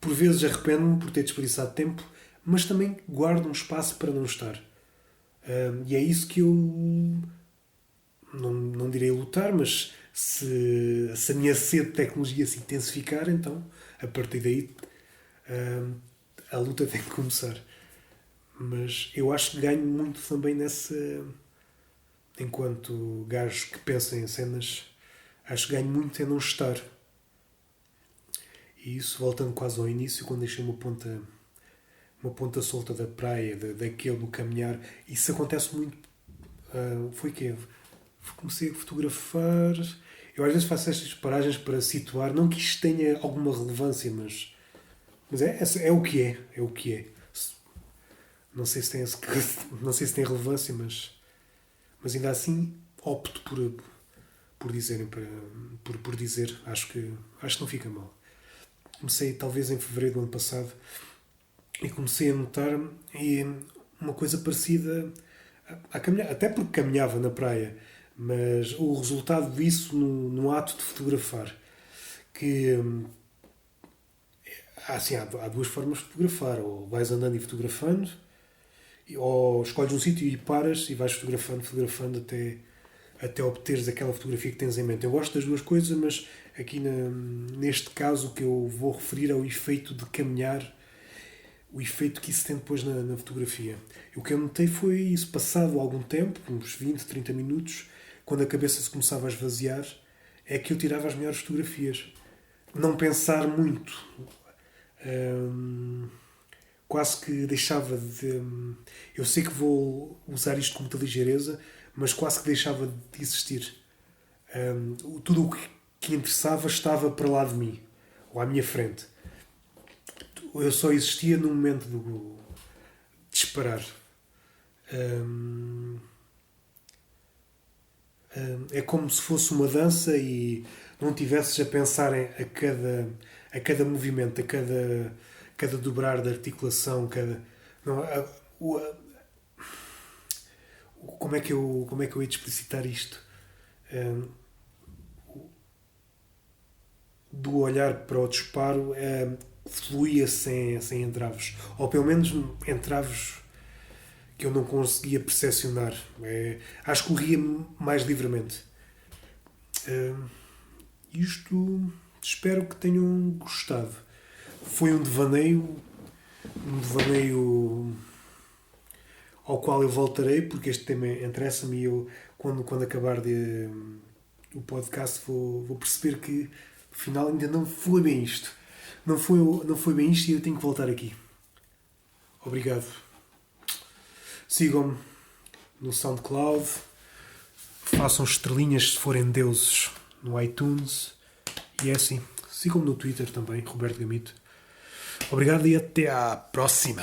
Speaker 1: por vezes arrependo-me por ter desperdiçado tempo, mas também guardo um espaço para não estar. E é isso que eu não direi lutar, mas se a minha sede de tecnologia se intensificar, então a partir daí a luta tem que começar. Mas eu acho que ganho muito também nessa. Enquanto gajo que pensa em cenas, acho que ganho muito em não estar. E isso, voltando quase ao início, quando deixei uma ponta solta da praia, daquele do caminhar, isso acontece muito. Foi que comecei a fotografar. Eu às vezes faço estas paragens para situar, não que isto tenha alguma relevância, mas é o que é. É o que é. Não sei se tem, não sei se tem relevância, mas ainda assim opto por dizerem por dizer. Acho que não fica mal. Comecei talvez em fevereiro do ano passado e comecei a notar uma coisa parecida a caminhar, até porque caminhava na praia, mas o resultado disso no ato de fotografar, que assim, há duas formas de fotografar, ou vais andando e fotografando, ou escolhes um sítio e paras e vais fotografando até obteres aquela fotografia que tens em mente. Eu gosto das duas coisas, mas aqui neste caso o que eu vou referir é o efeito de caminhar, o efeito que isso tem depois na fotografia. O que eu notei foi isso, passado algum tempo, uns 20, 30 minutos, quando a cabeça se começava a esvaziar, é que eu tirava as melhores fotografias. Não pensar muito. Hum, quase que deixava de. Eu sei que vou usar isto com muita ligeireza, mas quase que deixava de existir. Tudo o que interessava estava para lá de mim, ou à minha frente. Eu só existia no momento de disparar. É como se fosse uma dança e não tivesses a pensar a cada movimento, cada dobrar da articulação, cada. Não, como é que eu ia te explicitar isto? Um, do olhar para o disparo fluía sem entraves. Ou pelo menos entraves que eu não conseguia percepcionar. Acho que corria mais livremente. Isto espero que tenham gostado. Foi um devaneio ao qual eu voltarei, porque este tema interessa-me e eu, quando acabar o podcast, vou perceber que afinal ainda não foi bem isto. Não foi bem isto e eu tenho que voltar aqui. Obrigado. Sigam-me no SoundCloud. Façam estrelinhas se forem deuses no iTunes. E é assim. Sigam-me no Twitter também, Roberto Gamito. Obrigado e até à próxima.